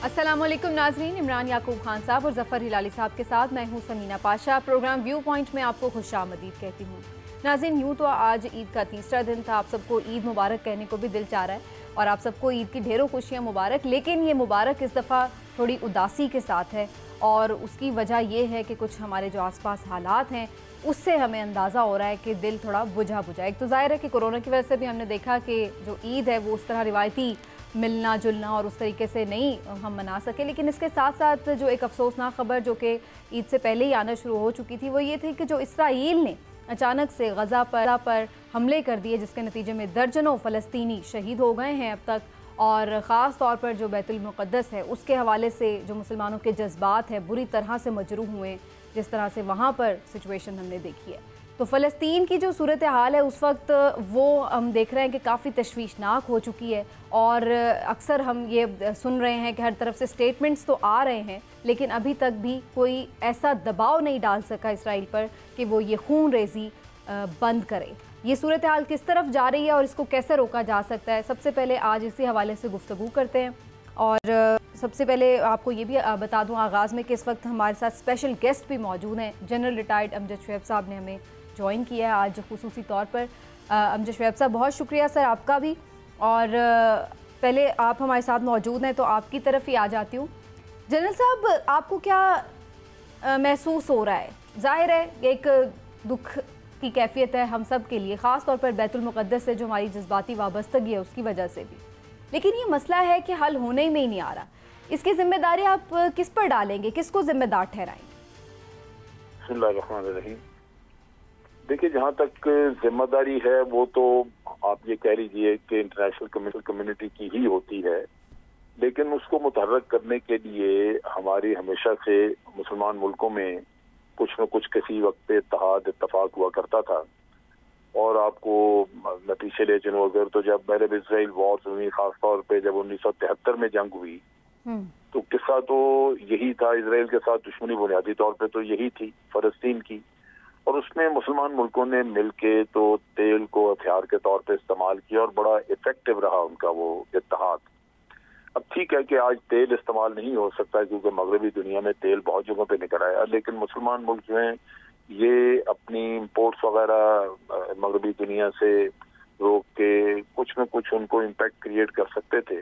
अस्सलामुअलैकुम नाजरीन, इमरान याकूब खान साहब और जफ़र हिलाली साहब के साथ मैं हूं Samina Pasha. Program view point में आपको खुशामदीद कहती हूं। नाज़रीन, यूँ तो आज ईद का तीसरा दिन था, आप सबको ईद मुबारक कहने को भी दिल चाह रहा है और आप सबको ईद की ढेरों खुशियाँ मुबारक। लेकिन ये मुबारक इस दफ़ा थोड़ी उदासी के साथ है और उसकी वजह ये है कि कुछ हमारे जो आसपास हालात हैं उससे हमें अंदाज़ा हो रहा है कि दिल थोड़ा बुझा बुझा। एक तो ज़ाहिर है कि कोरोना की वजह से भी हमने देखा कि जो ईद है वो उस तरह रिवायती मिलना जुलना और उस तरीके से नहीं हम मना सके। लेकिन इसके साथ साथ जो एक अफसोसनाक खबर जो कि ईद से पहले ही आना शुरू हो चुकी थी वो ये थी कि जो इसराइल ने अचानक से गज़ा पर हमले कर दिए, जिसके नतीजे में दर्जनों फ़लस्तीनी शहीद हो गए हैं अब तक। और ख़ास तौर पर जो बैतुल मुक़द्दस है उसके हवाले से जो मुसलमानों के जज्बात हैं बुरी तरह से मजरूह हुए, जिस तरह से वहाँ पर सिचुएशन हमने देखी है। तो फ़लस्तीन की जो सूरत हाल है उस वक्त वो हम देख रहे हैं कि काफ़ी तशवीशनाक हो चुकी है और अक्सर हम ये सुन रहे हैं कि हर तरफ से स्टेटमेंट्स तो आ रहे हैं लेकिन अभी तक भी कोई ऐसा दबाव नहीं डाल सका इसराइल पर कि वो ये खून रेज़ी बंद करे। ये सूरत हाल किस तरफ जा रही है और इसको कैसे रोका जा सकता है, सबसे पहले आज इसी हवाले से गुफ्तगू करते हैं। और सबसे पहले आपको ये भी बता दूं आगाज़ में कि इस वक्त हमारे साथ स्पेशल गेस्ट भी मौजूद हैं। जनरल रिटायर्ड अमजद शुएब साहब ने हमें ज्वाइन किया है आज खुसूसी तौर पर। अमजद शुएब साहब, बहुत शुक्रिया सर आपका भी। और पहले आप हमारे साथ मौजूद हैं तो आपकी तरफ ही आ जाती हूँ। जनरल साहब, आपको क्या महसूस हो रहा है? ज़ाहिर है एक दुख की कैफियत है हम सब के लिए, ख़ास तौर पर बैतुल मुक़द्दस से जो हमारी जज्बाती वाबस्तगी है उसकी वजह से भी। लेकिन ये मसला है कि हल होने में ही नहीं आ रहा। इसकी जिम्मेदारी आप किस पर डालेंगे, किसको जिम्मेदार ठहराएंगे? बिस्मिल्लाहिर्रहमानिर्रहीम। देखिए, जहाँ तक जिम्मेदारी है वो तो आप ये कह लीजिए कि इंटरनेशनल कम्युनिटी की ही होती है, लेकिन उसको मुतहर्रिक करने के लिए हमारी हमेशा से मुसलमान मुल्कों में कुछ न कुछ किसी वक्त पे इत्तफाक हुआ करता था। और आपको मैं पीछे ले चलूं अगर, तो जब अरब इजराइल वॉर हुई, खासतौर पे जब 1973 में जंग हुई तो किस्सा तो यही था। इजराइल के साथ दुश्मनी बुनियादी तौर पे तो यही थी फ़लस्तीन की, और उसमें मुसलमान मुल्कों ने मिलके तो तेल को हथियार के तौर पे इस्तेमाल किया और बड़ा इफेक्टिव रहा उनका वो इत्तेहाद। अब ठीक है कि आज तेल इस्तेमाल नहीं हो सकता क्योंकि मगरबी दुनिया में तेल बहुत जगहों पे निकल आया, लेकिन मुसलमान मुल्क जो हैं ये अपनी इम्पोर्ट्स वगैरह मगरबी दुनिया से रोक के कुछ न कुछ उनको इम्पैक्ट क्रिएट कर सकते थे।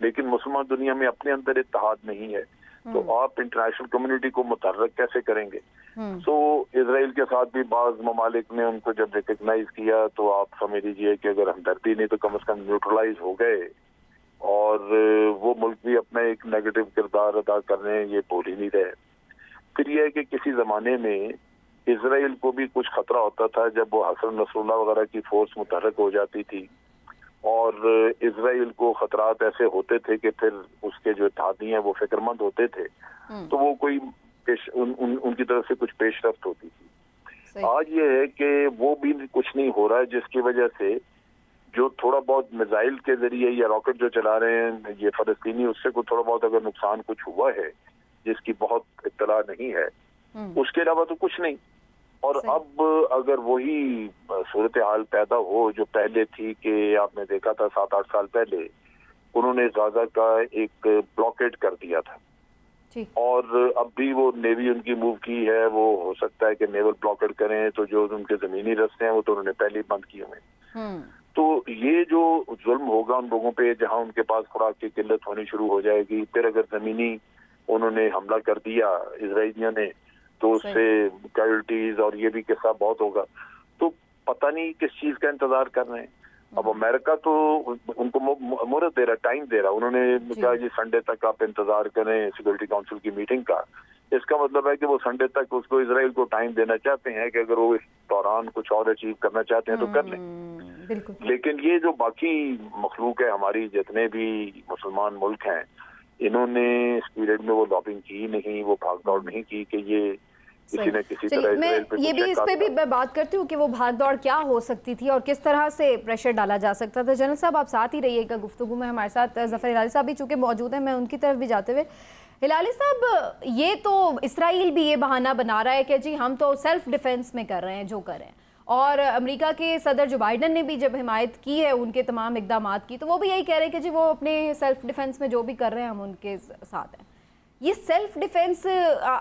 लेकिन मुसलमान दुनिया में अपने अंदर इत्तेहाद नहीं है, तो आप इंटरनेशनल कम्युनिटी को मुतहर्रिक कैसे करेंगे? तो इजराइल के साथ भी बाज़ ममालिक ने उनको जब रिकग्नाइज किया तो आप समझ लीजिए कि अगर हमदर्दी नहीं तो कम से कम न्यूट्रलाइज हो गए, और वो मुल्क भी अपना एक नेगेटिव किरदार अदा कर रहे हैं, ये बोल ही नहीं रहे। फिर यह है कि किसी जमाने में इजराइल को भी कुछ खतरा होता था जब वो हसन नसरुल्लाह वगैरह की फोर्स मुतहर्रिक हो जाती थी, और इजराइल को खतरात ऐसे होते थे कि फिर उसके जो इत्तेहादी हैं वो फिक्रमंद होते थे, तो वो कोई उनकी तरफ से कुछ पेशरफ्त होती थी। आज ये है कि वो भी कुछ नहीं हो रहा है, जिसकी वजह से जो थोड़ा बहुत मिसाइल के जरिए या रॉकेट जो चला रहे हैं ये फ़लस्तीनी, उससे को थोड़ा बहुत अगर नुकसान कुछ हुआ है जिसकी बहुत इत्तला नहीं है, उसके अलावा तो कुछ नहीं। और अब अगर वही सूरत हाल पैदा हो जो पहले थी कि आपने देखा था 7-8 साल पहले उन्होंने गाजा का एक ब्लॉकेड कर दिया था, और अब भी वो नेवी उनकी मूव की है, वो हो सकता है कि नेवल ब्लॉकेड करें, तो जो उनके जमीनी रास्ते हैं वो तो उन्होंने पहले ही बंद किए हुए। तो ये जो जुल्म होगा उन लोगों पे जहां उनके पास खुराक की किल्लत होनी शुरू हो जाएगी, फिर अगर जमीनी उन्होंने हमला कर दिया इजराइलियों ने तो उससे कैजुअल्टीज और ये भी किस्सा बहुत होगा। तो पता नहीं किस चीज का इंतजार कर रहे हैं। अब अमेरिका तो उनको मोहलत दे रहा, टाइम दे रहा। उन्होंने कहा जी संडे तक आप इंतजार करें सिक्योरिटी काउंसिल की मीटिंग का। इसका मतलब है कि वो संडे तक उसको इजराइल को टाइम देना चाहते हैं कि अगर वो इस दौरान कुछ और अचीव करना चाहते हैं तो कर लें। लेकिन ये जो बाकी मखलूक है हमारी, जितने भी मुसलमान मुल्क हैं, इन्होंने इस पीरियड में वो लॉबिंग की नहीं, वो भागदौड़ नहीं की कि ये किसी न किसी तरह इजराइल पे ये भी इस पे भी मैं बात करती हूँ कि वो भागदौड़ क्या हो सकती थी और किस तरह से प्रेशर डाला जा सकता था। जनरल साहब, आप साथ ही रहिएगा गुफ्तगू में, हमारे साथ जफ़र हिलाली साहब भी चूँकि मौजूद हैं, मैं उनकी तरफ भी जाते हुए। हिलाली साहब, ये तो इसराइल भी ये बहाना बना रहा है कि जी हम तो सेल्फ डिफेंस में कर रहे हैं जो कर रहे हैं, और अमेरिका के सदर जो बाइडन ने भी जब हिमायत की है उनके तमाम इकदामात की, तो वो भी यही कह रहे हैं कि जी वो अपने सेल्फ डिफेंस में जो भी कर रहे हैं हम उनके साथ हैं। ये सेल्फ डिफेंस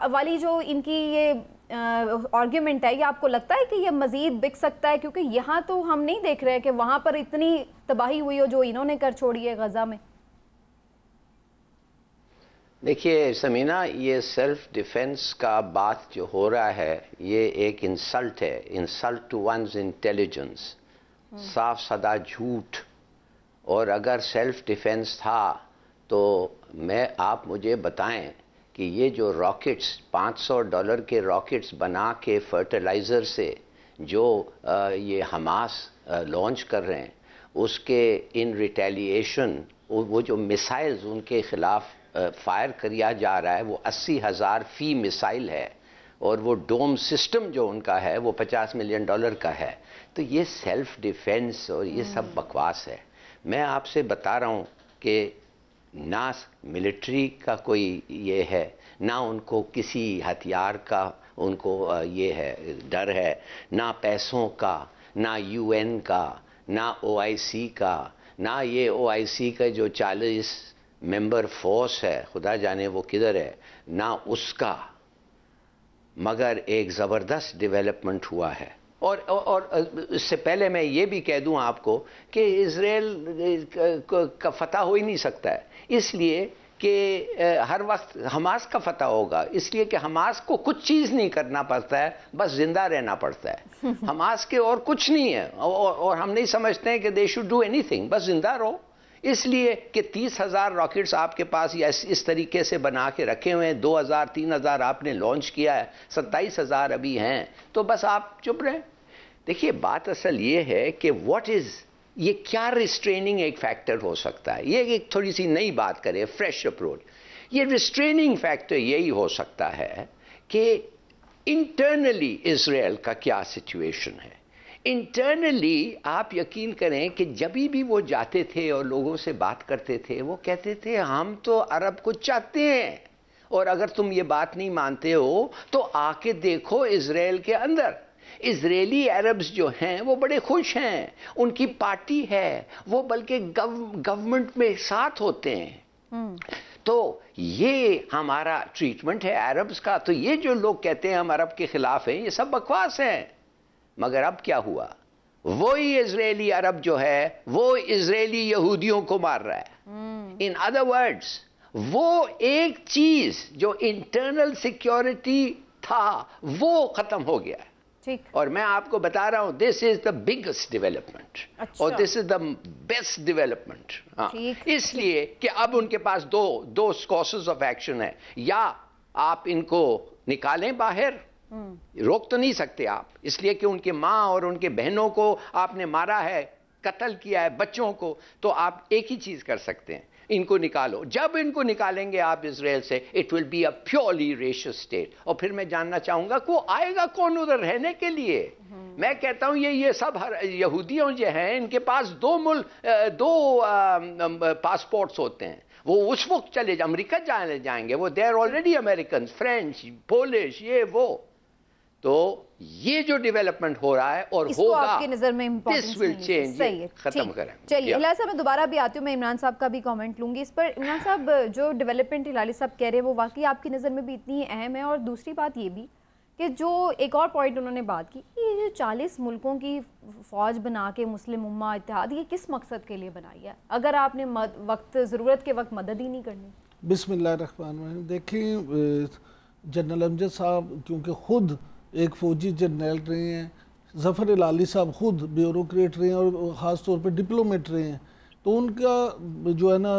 वाली जो इनकी ये आर्ग्यूमेंट है, ये आपको लगता है कि ये मज़ीद बिक सकता है? क्योंकि यहाँ तो हम नहीं देख रहे हैं कि वहाँ पर इतनी तबाही हुई हो जो इन्होंने कर छोड़ी है गज़ा में। देखिए समीना, ये सेल्फ डिफेंस का बात जो हो रहा है ये एक इंसल्ट है, इंसल्ट टू वंस इंटेलिजेंस, साफ सादा झूठ। और अगर सेल्फ डिफेंस था तो आप मुझे बताएं कि ये जो रॉकेट्स $500 के रॉकेट्स बना के फर्टिलाइज़र से जो ये हमास लॉन्च कर रहे हैं, उसके इन रिटेलिएशन वो जो मिसाइल्स उनके ख़िलाफ़ फायर किया जा रहा है वो 80,000 फी मिसाइल है, और वो डोम सिस्टम जो उनका है वो $50 मिलियन का है। तो ये सेल्फ डिफेंस और ये सब बकवास है। मैं आपसे बता रहा हूँ कि ना मिलिट्री का कोई ये है, ना उनको किसी हथियार का उनको ये है डर है, ना पैसों का, ना UN का, ना OIC का, ना ये OIC का जो 40 मेंबर फोर्स है, खुदा जाने वो किधर है, ना उसका। मगर एक ज़बरदस्त डेवलपमेंट हुआ है। और इससे पहले मैं ये भी कह दूं आपको कि इजराइल का फतह हो ही नहीं सकता है, इसलिए कि हर वक्त हमास का फतह होगा, इसलिए कि हमास को कुछ चीज़ नहीं करना पड़ता है, बस जिंदा रहना पड़ता है। हमास के और कुछ नहीं है, और हम नहीं समझते हैं कि दे शुड डू एनीथिंग, बस जिंदा रहो। इसलिए कि 30,000 रॉकेट्स आपके पास या इस तरीके से बना के रखे हुए हैं, 2,000 3,000 आपने लॉन्च किया है, 27,000 अभी हैं, तो बस आप चुप रहें। देखिए बात असल ये है कि ये क्या रिस्ट्रेनिंग एक फैक्टर हो सकता है। ये एक थोड़ी सी नई बात करें, फ्रेश अप्रोच। ये रिस्ट्रेनिंग फैक्टर यही हो सकता है कि इंटरनली इजराइल का क्या सिचुएशन है। इंटरनली आप यकीन करें कि जब भी वो जाते थे और लोगों से बात करते थे, वो कहते थे हम तो अरब को चाहते हैं, और अगर तुम ये बात नहीं मानते हो तो आके देखो इजराइल के अंदर। इजरायली अरब्स जो हैं वो बड़े खुश हैं, उनकी पार्टी है, वो बल्कि गवर्नमेंट में साथ होते हैं। तो ये हमारा ट्रीटमेंट है अरब्स का। तो ये जो लोग कहते हैं हम अरब के खिलाफ हैं, ये सब बकवास है। मगर अब क्या हुआ, वही इजरायली अरब जो है वो इजरायली यहूदियों को मार रहा है। इन अदर वर्ड्स, वो एक चीज जो इंटरनल सिक्योरिटी था वो खत्म हो गया है। और मैं आपको बता रहा हूं, this is the biggest development और this is the best development. इसलिए कि अब उनके पास दो कोर्सेज ऑफ एक्शन है, या आप इनको निकालें बाहर, रोक तो नहीं सकते आप, इसलिए कि उनके माँ और उनके बहनों को आपने मारा है, कत्ल किया है, बच्चों को, तो आप एक ही चीज कर सकते हैं, इनको निकालो। जब इनको निकालेंगे आप इजराइल से, it will be a purely racial state. और फिर मैं जानना चाहूंगा कि वो आएगा कौन उधर रहने के लिए। मैं कहता हूं ये सब यहूदियों जो हैं, इनके पास दो पासपोर्ट्स होते हैं, वो उस वक्त चले अमेरिका जाएंगे, वो they are already American, French, Polish, ये वो। तो ये जो डेवलपमेंट हो रहा है और होगा, आपकी नजर में दिस विल चेंज, खत्म करें। चलिए हिलाल साहब, मैं दोबारा भी आती हूँ, मैं इमरान साहब का भी कमेंट लूंगी इस पर। इमरान साहब, जो डेवलपमेंट हिलाली साहब कह रहे हैं वो वाकई आपकी नज़र में भी इतनी अहम है। और दूसरी बात ये भी कि जो एक और पॉइंट उन्होंने बात की, ये जो 40 मुल्कों की फ़ौज बना के मुस्लिम उम्मा इत्तेहाद, ये किस मकसद के लिए बनाई है अगर आपने ज़रूरत के वक्त मदद ही नहीं करनी? बिस्मिल्लाहिर्रहमानिर्रहीम। देखिए जनरल अमजद साहब क्योंकि ख़ुद एक फ़ौजी जनरल रहे हैं, ज़फ़र हिलाली साहब ख़ुद ब्यूरोक्रेट रहे हैं और ख़ास तौर पे डिप्लोमेट रहे हैं, तो उनका जो है ना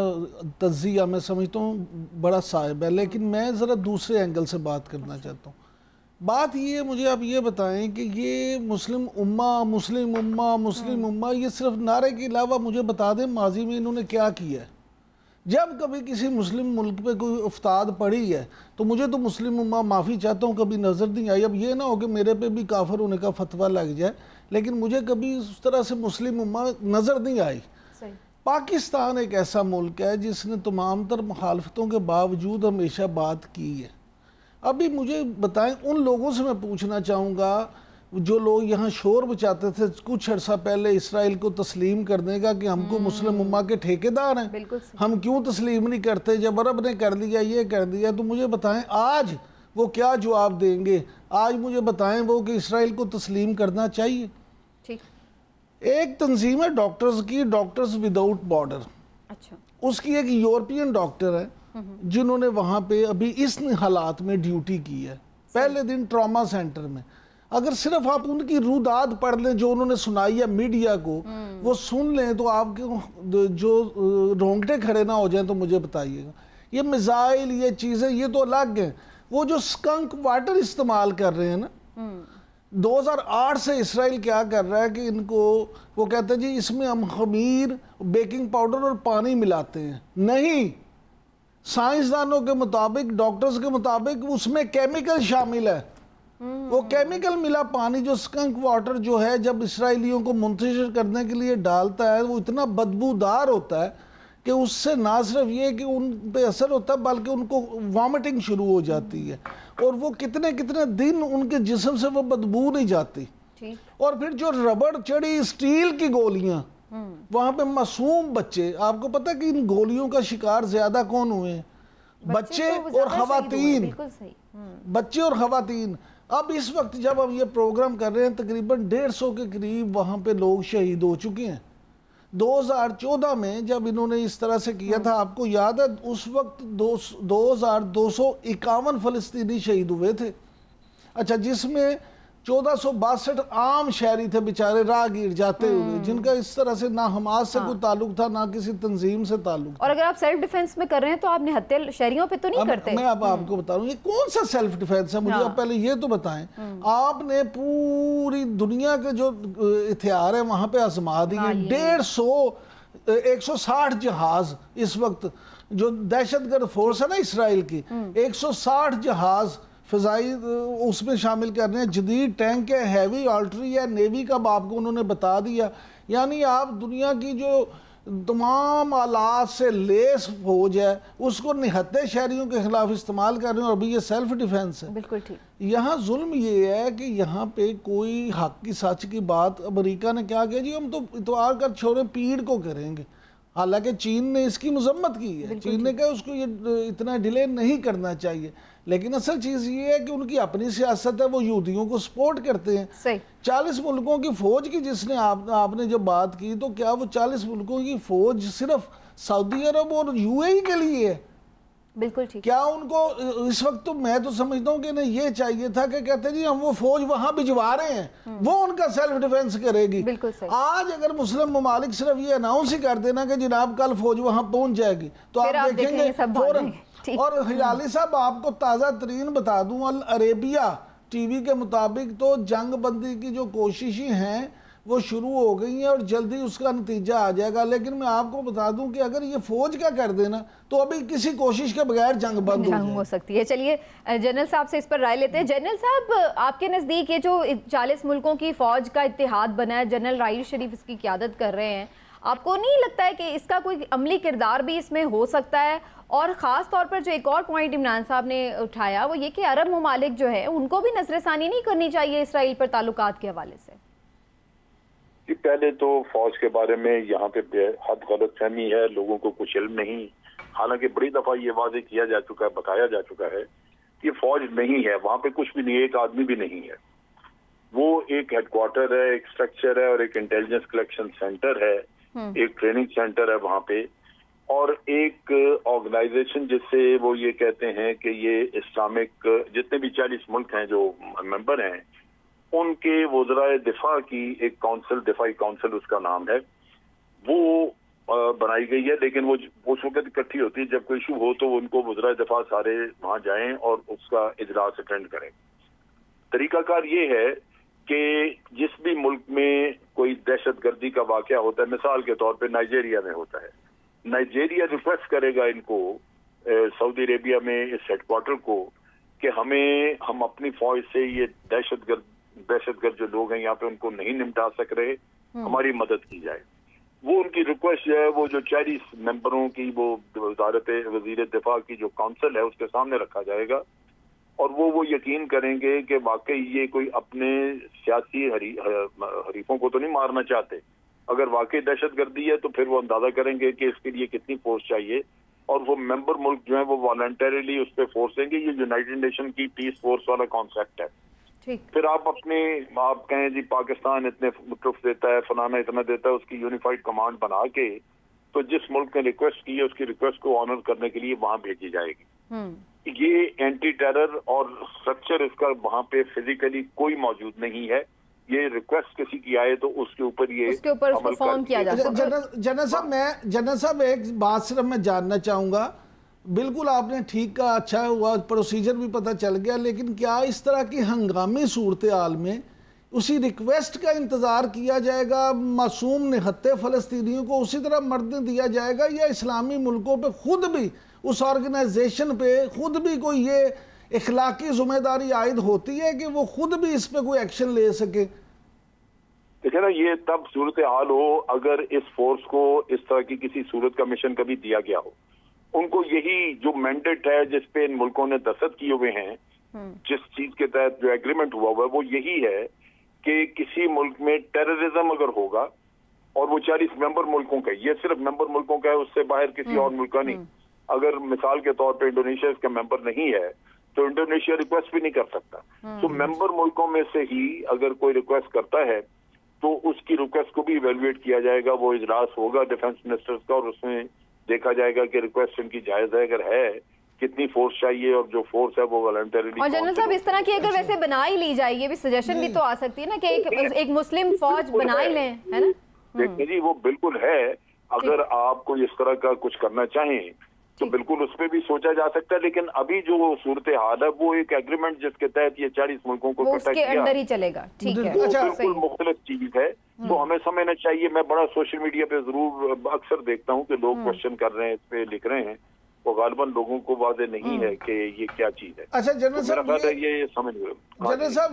तज़्ज़िया मैं समझता हूँ बड़ा साहिब है। लेकिन मैं ज़रा दूसरे एंगल से बात करना चाहता हूँ। बात ये, मुझे आप ये बताएं कि ये मुस्लिम उम्मा ये सिर्फ नारे के अलावा मुझे बता दें माजी में इन्होंने क्या किया है। जब कभी किसी मुस्लिम मुल्क पे कोई उफ्ताद पड़ी है तो मुझे तो मुस्लिम उम्मा माफ़ी चाहता हूँ कभी नज़र नहीं आई। अब ये ना हो कि मेरे पे भी काफिर होने का फतवा लग जाए, लेकिन मुझे कभी उस तरह से मुस्लिम उम्मा नज़र नहीं आई। पाकिस्तान एक ऐसा मुल्क है जिसने तमाम तर मुखालफतों के बावजूद हमेशा बात की है। अभी मुझे बताएं, उन लोगों से मैं पूछना चाहूँगा जो लोग यहाँ शोर बचाते थे कुछ अर्सा पहले इसराइल को तस्लीम करने का कि हमको मुस्लिम उम्मा के ठेकेदार हैं, हम क्यों तस्लीम नहीं करते, जब अरब ने कर दिया, ये कर दिया, तो मुझे बताएं आज वो क्या जवाब देंगे। आज मुझे बताएं वो कि इसराइल को तस्लीम करना चाहिए। ठीक। एक तंजीम है डॉक्टर्स की, डॉक्टर्स विदाउट बॉर्डर। अच्छा। उसकी एक यूरोपियन डॉक्टर है जिन्होंने वहाँ पे अभी इस हालात में ड्यूटी की है, पहले दिन ट्रॉमा सेंटर में। अगर सिर्फ आप उनकी रुदाद पढ़ लें जो उन्होंने सुनाई है मीडिया को, वो सुन लें तो आपके जो रोंगटे खड़े ना हो जाएं तो मुझे बताइएगा। ये मिसाइल, ये चीज़ें, ये तो अलग हैं। वो जो स्कंक वाटर इस्तेमाल कर रहे हैं ना, 2008 से इसराइल क्या कर रहा है कि इनको वो कहते हैं जी इसमें हम खमीर, बेकिंग पाउडर और पानी मिलाते हैं। नहीं, साइंसदानों के मुताबिक, डॉक्टर्स के मुताबिक उसमें केमिकल शामिल है। वो केमिकल मिला पानी जो स्कंक वाटर जो है जब इसराइलियों को मुंतशिर करने के लिए डालता है, वो इतना बदबूदार होता है कि उससे ना सिर्फ ये कि उन पे असर होता है बल्कि उनको वॉमिटिंग शुरू हो जाती है, और वो कितने कितने दिन उनके जिस्म से वो बदबू नहीं जाती। और फिर जो रबड़ चढ़ी स्टील की गोलियां, वहां पे मासूम बच्चे, आपको पता है कि इन गोलियों का शिकार ज्यादा कौन हुए हैं? बच्चे और खवातीन, बच्चे और खवातीन। अब इस वक्त जब हम ये प्रोग्राम कर रहे हैं तकरीबन 150 के करीब वहां पे लोग शहीद हो चुके हैं। 2014 में जब इन्होंने इस तरह से किया था, आपको याद है, उस वक्त 2251 फलस्तीनी शहीद हुए थे। अच्छा, जिसमें 1462 आम शहरी थे बेचारे, राहगीर जाते हुए, जिनका इस तरह से ना हमास से कोई ताल्लुक था ना किसी तंजीम से ताल्लुक था। और अगर आप सेल्फ डिफेंस में कर रहे हैं तो आप निहत्थे शहरियों पे तो नहीं करते? मैं अब आपको बता रहा हूँ ये कौन सा सेल्फ डिफेंस है। मुझे आप पहले ये तो बताएं, आपने पूरी दुनिया के जो हथियार है वहां पे आजमा दिए। 160 जहाज इस वक्त जो दहशतगर्द फोर्स है ना इसराइल की, 160 जहाज फ़िज़ाई उसमें शामिल कर रहे हैं। जदीद टैंक है, हैवी आर्टरी है, नेवी का आपको उन्होंने बता दिया। यानी आप दुनिया की जो तमाम आलात से लेस फौज है उसको निहत्थे शहरियों के खिलाफ इस्तेमाल कर रहे हैं, और अभी ये सेल्फ डिफेंस है। बिल्कुल ठीक। यहाँ जुल्म ये है कि यहाँ पे कोई हक की सच की बात, अमेरिका ने क्या किया जी, हम तो इतवार कर छोड़े पीड़ को करेंगे। हालांकि चीन ने इसकी मजम्मत की है, चीन ने कहा उसको ये इतना डिले नहीं करना चाहिए, लेकिन असल चीज़ ये है कि उनकी अपनी सियासत है, वो यहूदियों को सपोर्ट करते हैं। सही। 40 मुल्कों की फ़ौज की जिसने आपने जब बात की, तो क्या वो 40 मुल्कों की फ़ौज सिर्फ सऊदी अरब और यूएई के लिए है? बिल्कुल ठीक। क्या उनको इस वक्त तो मैं तो समझता हूँ कि नहीं, ये चाहिए था कि कहते जी हम वो फौज वहां भिजवा रहे हैं, वो उनका सेल्फ डिफेंस करेगी। बिल्कुल सही। आज अगर मुस्लिम ममालिक सिर्फ ये अनाउंस ही कर देना कि जनाब कल फौज वहां पहुंच जाएगी, तो आप देखेंगे फौरन। और हिलाली साहब आपको ताज़ा तरीन बता दूं, अल अरेबिया टीवी के मुताबिक तो जंग बंदी की जो कोशिशें हैं वो शुरू हो गई हैं और जल्दी उसका नतीजा आ जाएगा। लेकिन मैं आपको बता दूं कि अगर ये फौज क्या कर देना तो अभी किसी कोशिश के बगैर जंग बंद हो सकती है। चलिए जनरल साहब से इस पर राय लेते हैं। जनरल साहब, आपके नज़दीक ये जो 40 मुल्कों की फौज का इत्तेहाद बना है, जनरल राहील शरीफ इसकी क़यादत कर रहे हैं, आपको नहीं लगता है कि इसका कोई अमली किरदार भी इसमें हो सकता है? और ख़ास तौर पर जो एक और पॉइंट इमरान साहब ने उठाया वो ये कि अरब ममालिक जो है उनको भी नजरसानी नहीं करनी चाहिए इसराइल पर ताल्लुकात के हवाले से। पहले तो फौज के बारे में यहाँ पे बेहद गलतफहमी है, लोगों को कुछ इल्म नहीं। हालांकि बड़ी दफा ये वाजे किया जा चुका है, बताया जा चुका है कि फौज नहीं है, वहां पे कुछ भी नहीं है, एक आदमी भी नहीं है। वो एक हेडक्वार्टर है, एक स्ट्रक्चर है और एक इंटेलिजेंस कलेक्शन सेंटर है, एक ट्रेनिंग सेंटर है वहां पे, और एक ऑर्गेनाइजेशन जिससे वो ये कहते हैं कि ये इस्लामिक जितने भी 40 मुल्क हैं जो मेंबर हैं उनके वज़राए दिफा की एक काउंसिल, दिफाई काउंसिल उसका नाम है, वो बनाई गई है। लेकिन वो उस वक्त इकट्ठी होती है जब कोई इशू हो तो उनको वज़राए दिफा सारे वहां जाएं और उसका इजलास अटेंड करें। तरीकाकार ये है कि जिस भी मुल्क में कोई दहशतगर्दी का वाकया होता है, मिसाल के तौर पे नाइजीरिया में होता है, नाइजीरिया रिक्वेस्ट करेगा इनको सऊदी अरेबिया में इस हेडक्वार्टर को कि हम अपनी फौज से ये दहशतगर्द जो लोग हैं यहाँ पे उनको नहीं निपटा सक रहे, हमारी मदद की जाए। वो उनकी रिक्वेस्ट जो है वो जो 40 मेंबरों की वो वजीर दिफा की जो काउंसिल है उसके सामने रखा जाएगा और वो यकीन करेंगे कि वाकई ये कोई अपने सियासी हरीफों को तो नहीं मारना चाहते। अगर वाकई दहशतगर्दी है तो फिर वो अंदाजा करेंगे कि इसके लिए कितनी फोर्स चाहिए, और वो मेंबर मुल्क जो है वो वॉलंटरीली उस पर फोर्स देंगे। ये यूनाइटेड नेशन की पीस फोर्स वाला कॉन्सेप्ट है। फिर आप कहें जी पाकिस्तान इतने ट्रुप्स देता है, फलाना इतना देता है, उसकी यूनिफाइड कमांड बना के तो जिस मुल्क ने रिक्वेस्ट की है उसकी रिक्वेस्ट को ऑनर करने के लिए वहां भेजी जाएगी। ये एंटी टेरर और स्ट्रक्चर इसका वहां पे फिजिकली कोई मौजूद नहीं है। ये रिक्वेस्ट किसी की आए तो उसके ऊपर उसको फॉर्म किया जा सकता है। जनरल साहब एक बात सिर्फ मैं जानना चाहूंगा, बिल्कुल आपने ठीक कहा, अच्छा हुआ प्रोसीजर भी पता चल गया, लेकिन क्या इस तरह की हंगामी सूरत हाल में उसी रिक्वेस्ट का इंतज़ार किया जाएगा, मासूम निहत्ते फ़लस्तीनियों को उसी तरह मरने दिया जाएगा, या इस्लामी मुल्कों पे खुद भी उस ऑर्गेनाइजेशन पे खुद भी कोई ये इखलाकी जिम्मेदारी आयद होती है कि वो खुद भी इस पे कोई एक्शन ले सके? देखिए ना, ये तब सूरत हाल हो अगर इस फोर्स को इस तरह की किसी सूरत का मिशन कभी दिया गया हो। उनको यही जो मैंडेट है जिसपे इन मुल्कों ने दस्तखत किए हुए हैं, जिस चीज के तहत जो एग्रीमेंट हुआ हुआ है, वो यही है कि किसी मुल्क में टेररिज्म अगर होगा और वो 40 मेंबर मुल्कों का, ये सिर्फ मेंबर मुल्कों का है, उससे बाहर किसी और मुल्क का नहीं। अगर मिसाल के तौर पे इंडोनेशिया इसका मेंबर नहीं है तो इंडोनेशिया रिक्वेस्ट भी नहीं कर सकता। तो मेंबर मुल्कों में से ही अगर कोई रिक्वेस्ट करता है तो उसकी रिक्वेस्ट को भी इवेल्युएट किया जाएगा। वो इजलास होगा डिफेंस मिनिस्टर्स का और उसमें देखा जाएगा कि रिक्वेस्ट इनकी जायज है, अगर है कितनी फोर्स चाहिए, और जो फोर्स है वो वॉलंटरीली। और जनरल साहब, इस तरह की अगर वैसे बना ही ली जाए, ये भी सजेशन भी तो आ सकती है ना कि एक मुस्लिम फौज बना ही लें, है ना? देखिए जी, वो बिल्कुल है। अगर आप कोई इस तरह का कुछ करना चाहें तो बिल्कुल उस पर भी सोचा जा सकता है, लेकिन अभी जो सूरत हाल है वो एक एग्रीमेंट जिसके तहत ये 40 मुल्कों को उसके अंदर ही चलेगा। ठीक है, बिल्कुल मुख्तलिफ चीज है, तो हमें समझना चाहिए। मैं बड़ा सोशल मीडिया पे जरूर अक्सर देखता हूँ कि लोग क्वेश्चन कर रहे हैं, इस पे लिख रहे हैं, वो गालिबन लोगों को वादे नहीं है कि ये क्या चीज है। अच्छा जनरल साहब, ये समझ जनरल साहब